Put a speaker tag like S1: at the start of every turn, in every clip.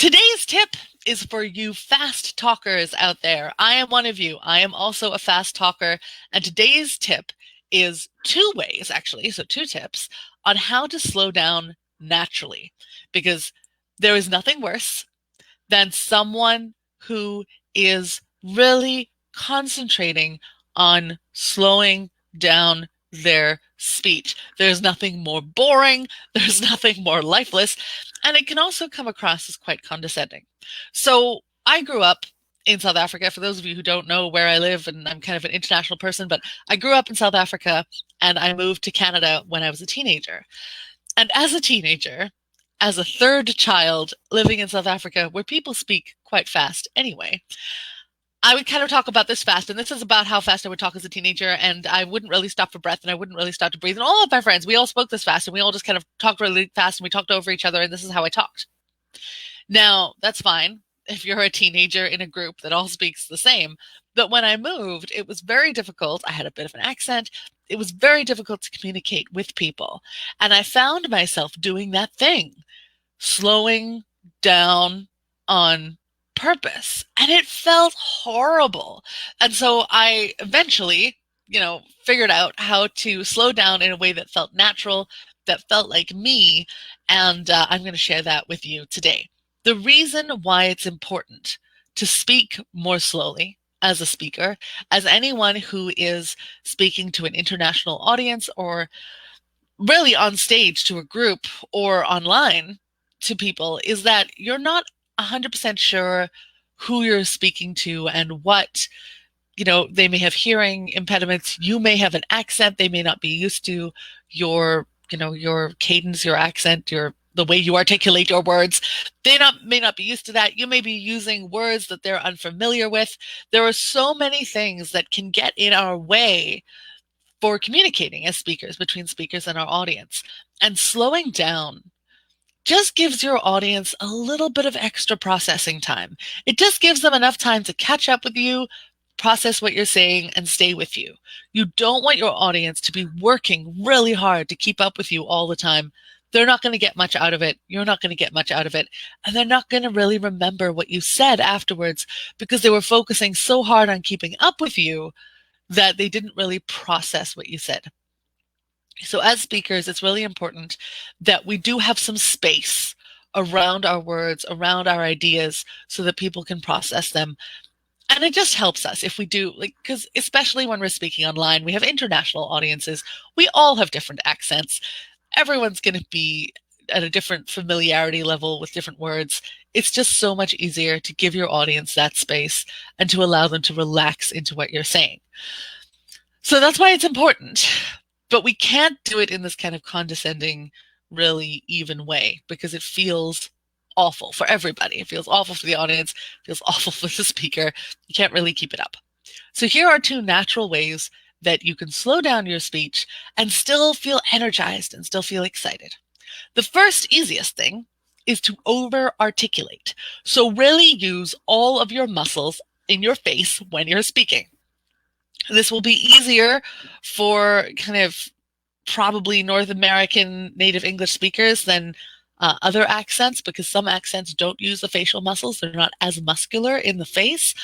S1: Today's tip is for you fast talkers out there. I am one of you. I am also a fast talker. And today's tip is two ways, actually, so two tips on how to slow down naturally. Because there is nothing worse than someone who is really concentrating on slowing down their speech. There's nothing more boring, there's nothing more lifeless, and it can also come across as quite condescending. So I grew up in South Africa. For those of you who don't know where I live, and I'm kind of an international person, but I grew up in South Africa and I moved to Canada when I was a teenager. And as a teenager, as a third child living in South Africa, where people speak quite fast anyway, I would kind of talk about this fast. And this is about how fast I would talk as a teenager. And I wouldn't really stop for breath and I wouldn't really stop to breathe. And all of my friends, we all spoke this fast and we all just kind of talked really fast and we talked over each other. And this is how I talked. Now, that's fine if you're a teenager in a group that all speaks the same. But when I moved, it was very difficult. I had a bit of an accent. It was very difficult to communicate with people. And I found myself doing that thing, slowing down on purpose. And it felt horrible. And so I eventually, figured out how to slow down in a way that felt natural, that felt like me. And I'm going to share that with you today. The reason why it's important to speak more slowly as a speaker, as anyone who is speaking to an international audience or really on stage to a group or online to people, is that you're not 100% sure who you're speaking to and what, they may have hearing impediments. You may have an accent. They may not be used to your cadence, your accent, the way you articulate your words. They may not be used to that. You may be using words that they're unfamiliar with. There are so many things that can get in our way for communicating as speakers, between speakers and our audience. And slowing down just gives your audience a little bit of extra processing time. It just gives them enough time to catch up with you, process what you're saying, and stay with you. You don't want your audience to be working really hard to keep up with you all the time. They're not going to get much out of it. You're not going to get much out of it. And they're not going to really remember what you said afterwards because they were focusing so hard on keeping up with you that they didn't really process what you said. So as speakers, it's really important that we do have some space around our words, around our ideas, so that people can process them. And it just helps us if we do, because especially when we're speaking online, we have international audiences. We all have different accents. Everyone's going to be at a different familiarity level with different words. It's just so much easier to give your audience that space and to allow them to relax into what you're saying. So that's why it's important. But we can't do it in this kind of condescending, really even way because it feels awful for everybody. It feels awful for the audience. It feels awful for the speaker. You can't really keep it up. So here are two natural ways that you can slow down your speech and still feel energized and still feel excited. The first easiest thing is to over-articulate. So really use all of your muscles in your face when you're speaking. This will be easier for kind of probably North American native English speakers than other accents, because some accents don't use the facial muscles. They're not as muscular in the face.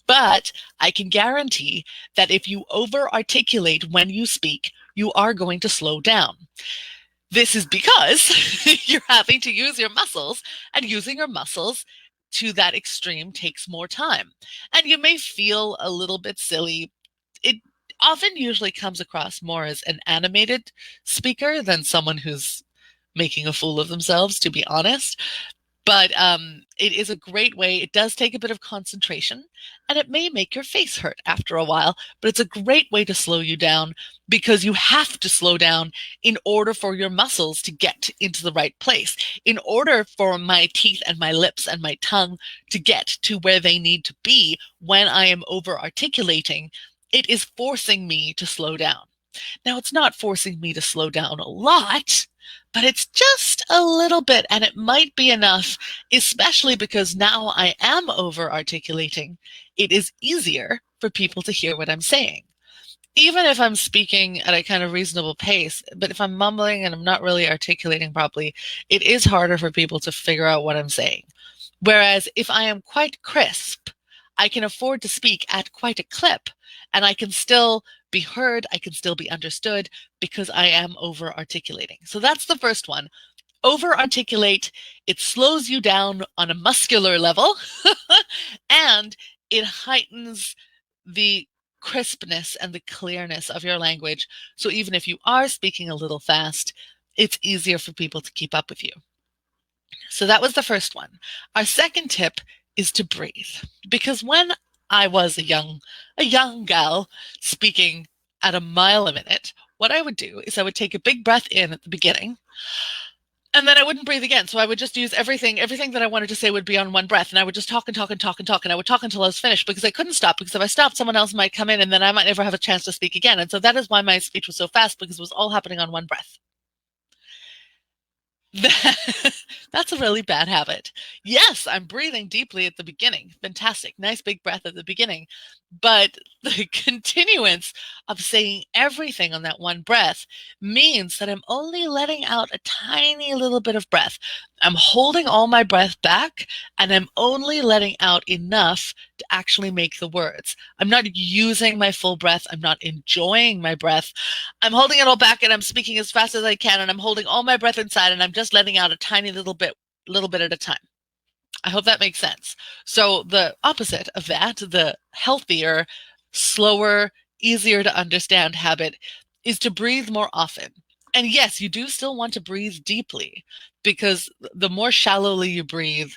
S1: But I can guarantee that if you over-articulate when you speak, you are going to slow down. This is because you're having to use your muscles, and using your muscles to that extreme takes more time. And you may feel a little bit silly. It often usually comes across more as an animated speaker than someone who's making a fool of themselves, to be honest. But it is a great way. It does take a bit of concentration, and it may make your face hurt after a while, but it's a great way to slow you down because you have to slow down in order for your muscles to get into the right place, in order for my teeth and my lips and my tongue to get to where they need to be when I am over-articulating. It is forcing me to slow down. Now, it's not forcing me to slow down a lot, but it's just a little bit, and it might be enough, especially because now I am over-articulating. It is easier for people to hear what I'm saying. Even if I'm speaking at a kind of reasonable pace, but if I'm mumbling and I'm not really articulating properly, it is harder for people to figure out what I'm saying. Whereas if I am quite crisp, I can afford to speak at quite a clip and I can still be heard, I can still be understood because I am over articulating. So that's the first one. Over articulate, it slows you down on a muscular level and it heightens the crispness and the clearness of your language. So even if you are speaking a little fast, it's easier for people to keep up with you. So that was the first one. Our second tip is to breathe. Because when I was a young gal speaking at a mile a minute, what I would do is I would take a big breath in at the beginning and then I wouldn't breathe again. So I would just use everything that I wanted to say would be on one breath. And I would just talk and talk and talk and talk. And I would talk until I was finished because I couldn't stop. Because if I stopped, someone else might come in and then I might never have a chance to speak again. And so that is why my speech was so fast, because it was all happening on one breath. That's a really bad habit. Yes, I'm breathing deeply at the beginning. Fantastic. Nice big breath at the beginning. But the continuance of saying everything on that one breath means that I'm only letting out a tiny little bit of breath. I'm holding all my breath back and I'm only letting out enough to actually make the words. I'm not using my full breath. I'm not enjoying my breath. I'm holding it all back and I'm speaking as fast as I can and I'm holding all my breath inside and I'm just letting out a tiny little bit at a time. I hope that makes sense. So the opposite of that, the healthier, slower, easier to understand habit is to breathe more often. And yes, you do still want to breathe deeply because the more shallowly you breathe,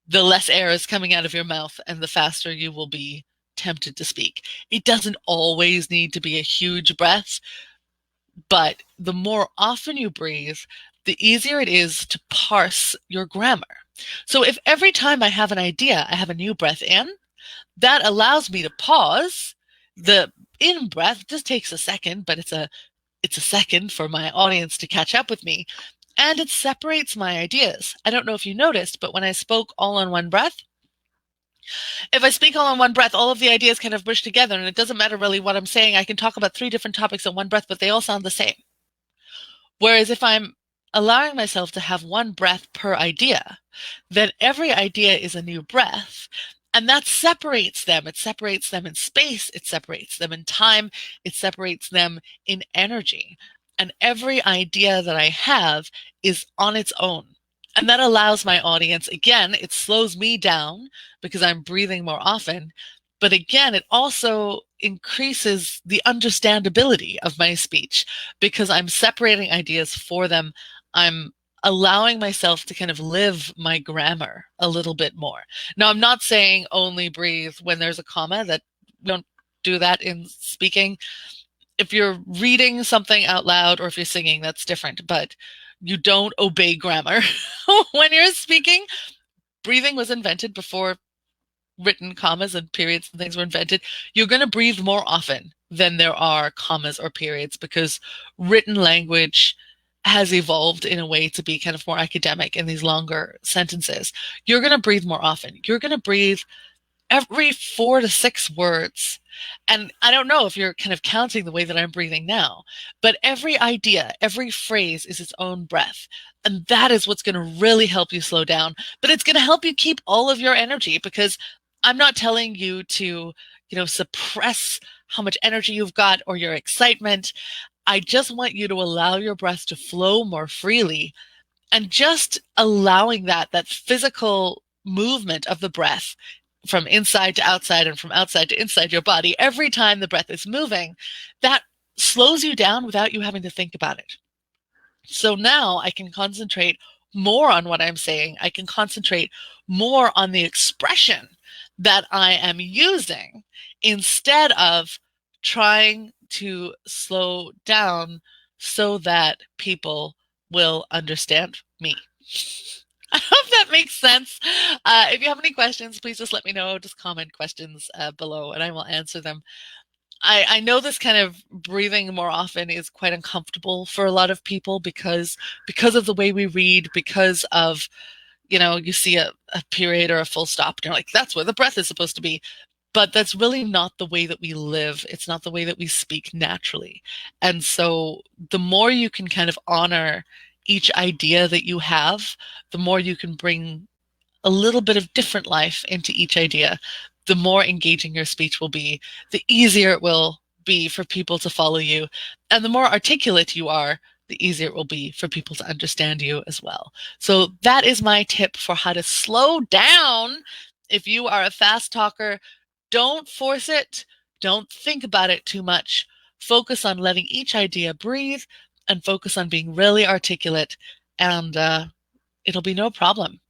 S1: the less air is coming out of your mouth and the faster you will be tempted to speak. It doesn't always need to be a huge breath, but the more often you breathe, the easier it is to parse your grammar. So if every time I have an idea, I have a new breath in, that allows me to pause. The in breath just takes a second, but it's a second for my audience to catch up with me. And it separates my ideas. I don't know if you noticed, but when I spoke all on one breath, if I speak all on one breath, all of the ideas kind of mush together, and it doesn't matter really what I'm saying. I can talk about 3 different topics in one breath, but they all sound the same. Whereas if I'm allowing myself to have one breath per idea, then every idea is a new breath. And that separates them. It separates them in space. It separates them in time. It separates them in energy. And every idea that I have is on its own. And that allows my audience, again, it slows me down because I'm breathing more often. But again, it also increases the understandability of my speech because I'm separating ideas for them. I'm allowing myself to kind of live my grammar a little bit more. Now, I'm not saying only breathe when there's a comma. That we don't do that in speaking. If you're reading something out loud or if you're singing, that's different. But you don't obey grammar when you're speaking. Breathing was invented before written commas and periods and things were invented. You're going to breathe more often than there are commas or periods because written language has evolved in a way to be kind of more academic in these longer sentences. You're going to breathe more often. You're going to breathe every 4 to 6 words. And I don't know if you're kind of counting the way that I'm breathing now, but every idea, every phrase is its own breath. And that is what's going to really help you slow down. But it's going to help you keep all of your energy because I'm not telling you to, suppress how much energy you've got or your excitement. I just want you to allow your breath to flow more freely and just allowing that physical movement of the breath from inside to outside and from outside to inside your body, every time the breath is moving, that slows you down without you having to think about it. So now I can concentrate more on what I'm saying. I can concentrate more on the expression that I am using instead of trying to slow down so that people will understand me. I hope that makes sense. If you have any questions, please just let me know. Just comment questions below and I will answer them. I know this kind of breathing more often is quite uncomfortable for a lot of people because of the way we read, because of, you see a period or a full stop and you're like, that's where the breath is supposed to be. But that's really not the way that we live. It's not the way that we speak naturally. And so the more you can kind of honor each idea that you have, the more you can bring a little bit of different life into each idea, the more engaging your speech will be, the easier it will be for people to follow you, and the more articulate you are, the easier it will be for people to understand you as well. So that is my tip for how to slow down if you are a fast talker. Don't force it. Don't think about it too much. Focus on letting each idea breathe and focus on being really articulate, and it'll be no problem.